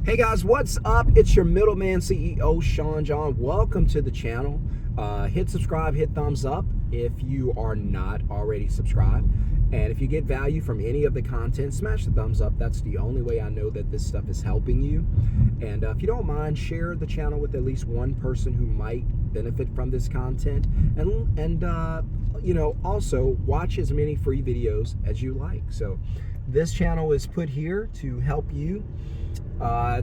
Hey guys, what's up? It's your middleman CEO, Shon-Jhon. Welcome to the channel. Hit subscribe, hit thumbs up if you are not already subscribed. And if you get value from any of the content, smash the thumbs up. That's the only way I know that this stuff is helping you. And if you don't mind, share the channel with at least one person who might benefit from this content. And also watch as many free videos as you like. So this channel is put here to help you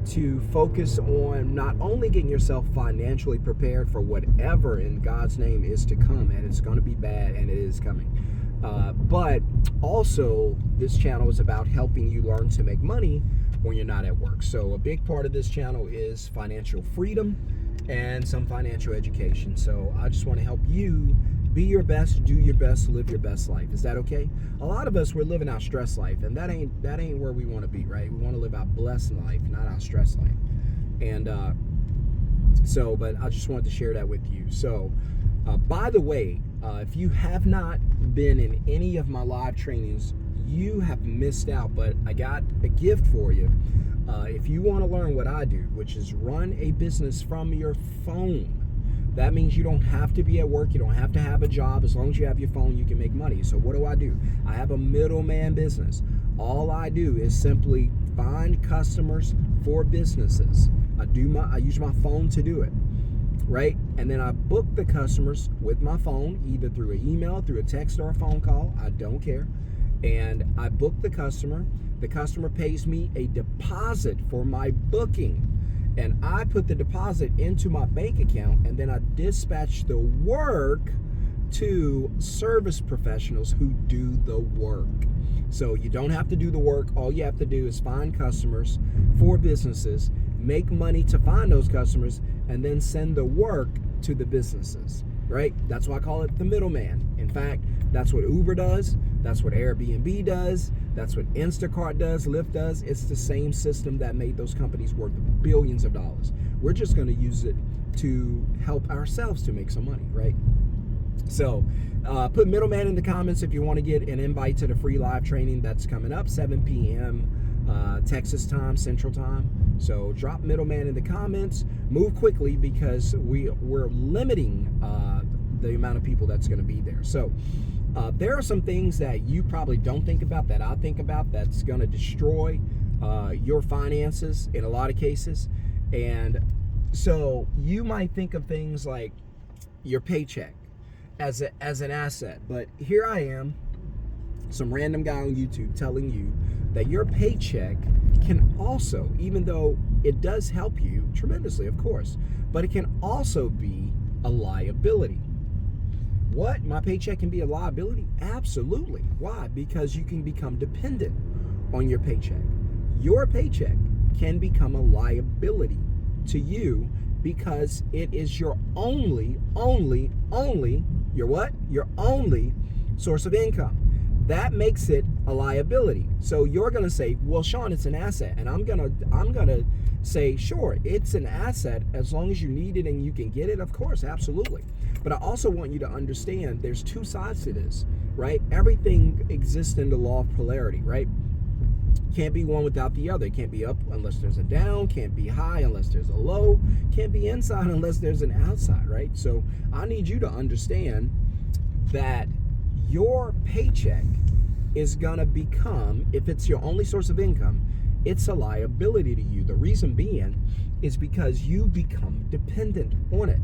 to focus on not only getting yourself financially prepared for whatever in God's name is to come, and it's going to be bad, and it is coming, but also this channel is about helping you learn to make money when you're not at work. So a big part of this channel is financial freedom and some financial education. So I just want to help you be your best, do your best, live your best life. Is that okay? A lot of us, we're living our stress life, and that ain't where we want to be, right? We want to live our blessed life, not our stress life. And but I just wanted to share that with you. So by the way, if you have not been in any of my live trainings, you have missed out, but I got a gift for you. If you want to learn what I do, which is run a business from your phone. That means you don't have to be at work. You don't have to have a job. As long as you have your phone, you can make money. So what do? I have a middleman business. All I do is simply find customers for businesses. I use my phone to do it, right? And then I book the customers with my phone, either through an email, through a text, or a phone call. I don't care. And I book the customer. The customer pays me a deposit for my booking. And I put the deposit into my bank account, and then I dispatch the work to service professionals who do the work. So you don't have to do the work. All you have to do is find customers for businesses, make money to find those customers, and then send the work to the businesses, right? That's why I call it the middleman. In fact, that's what Uber does. That's what Airbnb does. That's what Instacart does, Lyft does. It's the same system that made those companies worth billions of dollars. We're just going to use it to help ourselves to make some money, right? So put middleman in the comments if you want to get an invite to the free live training that's coming up, 7 p.m. Texas time, Central time. So drop middleman in the comments. Move quickly because we're limiting the amount of people that's going to be there. So there are some things that you probably don't think about that I think about that's going to destroy your finances in a lot of cases. And so you might think of things like your paycheck as an asset. But here I am, some random guy on YouTube telling you that your paycheck can also, even though it does help you tremendously, of course, but it can also be a liability. What? My paycheck can be a liability? Absolutely. Why? Because you can become dependent on your paycheck. Your paycheck can become a liability to you because it is your only, your what? Your only source of income. That makes it a liability. So you're going to say, well, Sean, it's an asset. And I'm going to say, sure, it's an asset as long as you need it and you can get it. Of course, absolutely. But I also want you to understand there's two sides to this, right? Everything exists in the law of polarity, right? Can't be one without the other. It can't be up unless there's a down. Can't be high unless there's a low. Can't be inside unless there's an outside, right? So I need you to understand that your paycheck is gonna become, if it's your only source of income, it's a liability to you. The reason being is because you become dependent on it.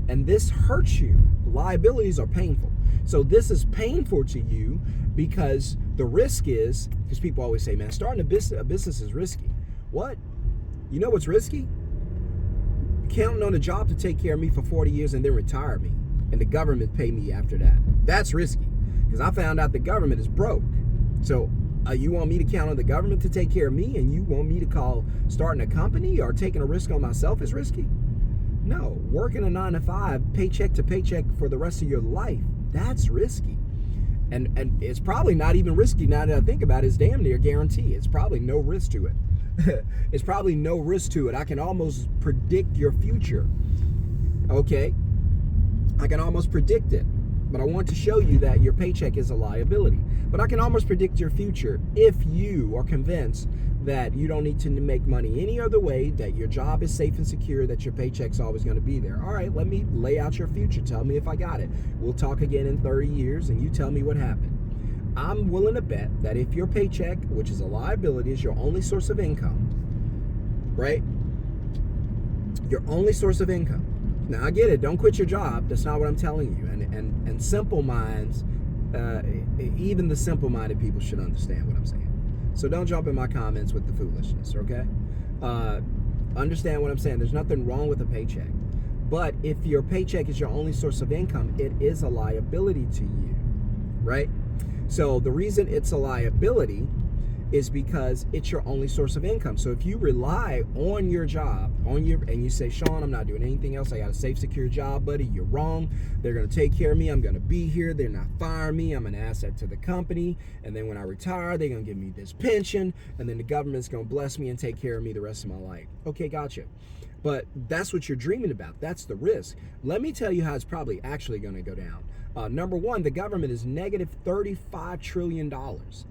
And this hurts you. Liabilities are painful. So this is painful to you because the risk is, because people always say, man, starting a business is risky. What? You know what's risky? Counting on a job to take care of me for 40 years and then retire me. And the government pay me after that. That's risky. Because I found out the government is broke. So you want me to count on the government to take care of me, and you want me to call starting a company or taking a risk on myself is risky? No. Working a 9-to-5, paycheck to paycheck for the rest of your life, that's risky. And it's probably not even risky now that I think about it. It's damn near guarantee. It's probably no risk to it. It's probably no risk to it. I can almost predict your future. Okay? I can almost predict it. But I want to show you that your paycheck is a liability. But I can almost predict your future if you are convinced that you don't need to make money any other way, that your job is safe and secure, that your paycheck's always going to be there. All right, let me lay out your future. Tell me if I got it. We'll talk again in 30 years and you tell me what happened. I'm willing to bet that if your paycheck, which is a liability, is your only source of income, right? Your only source of income. Now, I get it. Don't quit your job. That's not what I'm telling you. And simple minds, even the simple-minded people should understand what I'm saying. So don't jump in my comments with the foolishness, okay? Understand what I'm saying. There's nothing wrong with a paycheck. But if your paycheck is your only source of income, it is a liability to you, right? So the reason it's a liability is because it's your only source of income. So if you rely on your job, and you say, Shon, I'm not doing anything else. I got a safe, secure job, buddy. You're wrong. They're going to take care of me. I'm going to be here. They're not firing me. I'm an asset to the company. And then when I retire, they're going to give me this pension. And then the government's going to bless me and take care of me the rest of my life. Okay, gotcha. But that's what you're dreaming about. That's the risk. Let me tell you how it's probably actually going to go down. Number one, the government is negative $35 trillion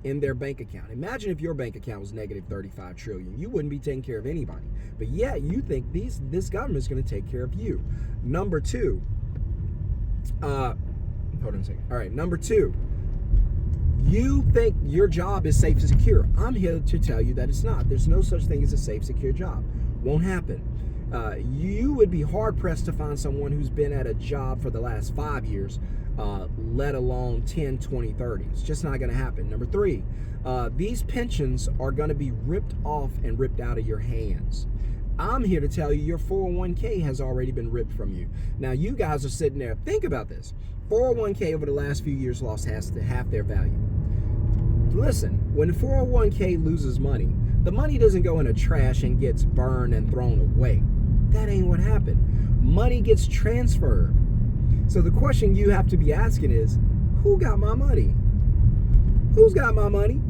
in their bank account. Imagine if your bank account was negative $35 trillion. You wouldn't be taking care of anybody. But yet you think this government is going to take care of you. Number two, hold on a second. All right, number two, you think your job is safe and secure. I'm here to tell you that it's not. There's no such thing as a safe, secure job. Won't happen. You would be hard-pressed to find someone who's been at a job for the last 5 years, let alone 10, 20, 30. It's just not going to happen. Number three, these pensions are going to be ripped off and ripped out of your hands. I'm here to tell you your 401k has already been ripped from you. Now, you guys are sitting there. Think about this. 401k over the last few years lost half their value. Listen, when 401k loses money, the money doesn't go in the trash and gets burned and thrown away. That ain't what happened. Money gets transferred. So the question you have to be asking is, who got my money? Who's got my money?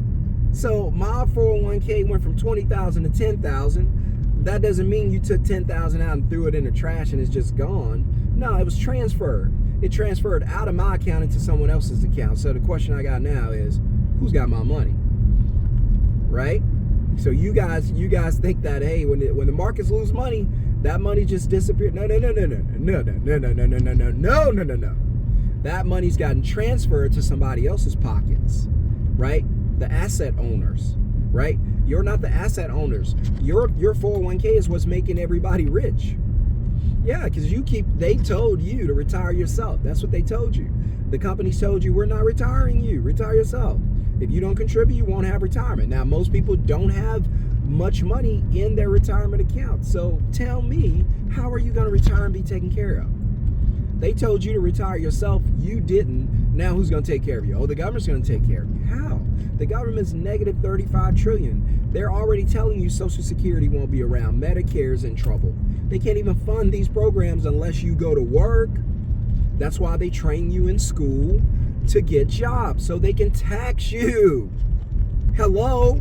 So my 401k went from 20,000 to 10,000. That doesn't mean you took 10,000 out and threw it in the trash and it's just gone. No, it was transferred. It transferred out of my account into someone else's account. So the question I got now is, who's got my money? Right? So you guys think that, hey, when the markets lose money, that money just disappeared. No. That money's gotten transferred to somebody else's pockets, right? The asset owners, right? You're not the asset owners. Your 401k is what's making everybody rich. Yeah, because they told you to retire yourself. That's what they told you. The companies told you, we're not retiring you. Retire yourself. If you don't contribute, you won't have retirement. Now, most people don't have much money in their retirement account. So tell me, how are you going to retire and be taken care of? They told you to retire yourself. You didn't. Now who's going to take care of you? Oh, the government's going to take care of you. How? The government's negative 35 trillion. They're already telling you Social Security won't be around. Medicare's in trouble. They can't even fund these programs unless you go to work. That's why they train you in school to get jobs so they can tax you. Hello?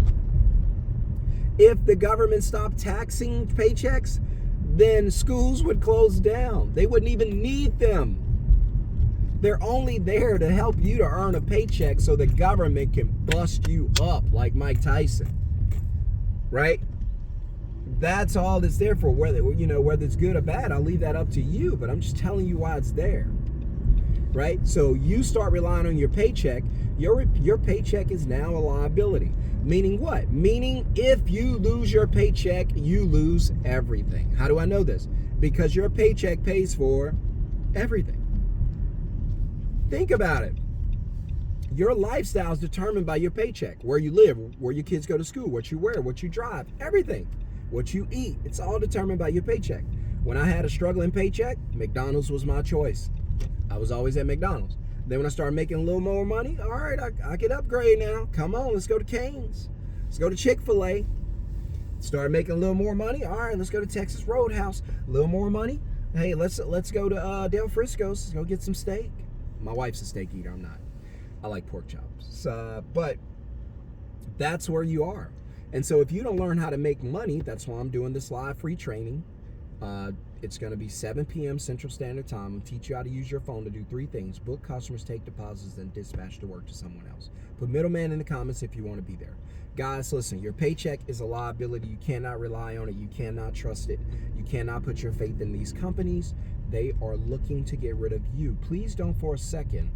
If the government stopped taxing paychecks, then schools would close down. They wouldn't even need them. They're only there to help you to earn a paycheck so the government can bust you up like Mike Tyson. Right? That's all it's there for. Whether it's good or bad, I'll leave that up to you, but I'm just telling you why it's there. Right? So you start relying on your paycheck, your paycheck is now a liability. Meaning what? Meaning if you lose your paycheck, you lose everything. How do I know this? Because your paycheck pays for everything. Think about it. Your lifestyle is determined by your paycheck. Where you live, where your kids go to school, what you wear, what you drive, everything. What you eat, it's all determined by your paycheck. When I had a struggling paycheck, McDonald's was my choice. I was always at McDonald's. Then when I started making a little more money, all right, I can upgrade now. Come on, let's go to Cane's. Let's go to Chick-fil-A. Started making a little more money. All right, let's go to Texas Roadhouse. A little more money. Hey, let's go to Del Frisco's. Let's go get some steak. My wife's a steak eater. I'm not. I like pork chops. But that's where you are. And so if you don't learn how to make money, that's why I'm doing this live free training. It's going to be 7 p.m. Central Standard Time. I'll teach you how to use your phone to do 3 things: book customers, take deposits, and dispatch the work to someone else. Put middleman in the comments if you want to be there. Guys, listen, your paycheck is a liability. You cannot rely on it. You cannot trust it. You cannot put your faith in these companies. They are looking to get rid of you. Please don't for a second.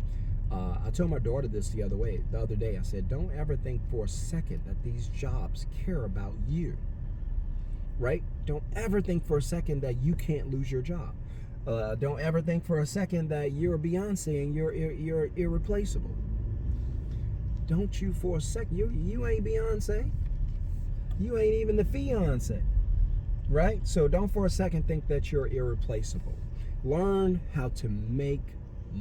I told my daughter this the other day. I said, don't ever think for a second that these jobs care about you. Right? Don't ever think for a second that you can't lose your job. Don't ever think for a second that you're Beyonce and you're irreplaceable. Don't you for a second. You ain't Beyonce. You ain't even the fiance. Right? So don't for a second think that you're irreplaceable. Learn how to make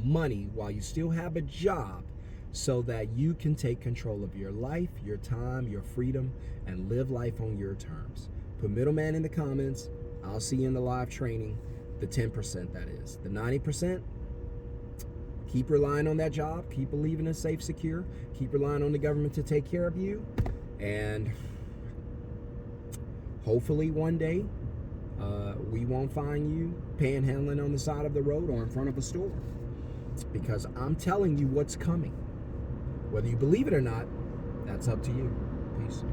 money while you still have a job, so that you can take control of your life, your time, your freedom, and live life on your terms. Put middleman in the comments. I'll see you in the live training. The 10%, that is. The 90%, keep relying on that job. Keep believing in safe, secure. Keep relying on the government to take care of you. And hopefully one day, we won't find you panhandling on the side of the road or in front of a store. Because I'm telling you what's coming. Whether you believe it or not, that's up to you. Peace.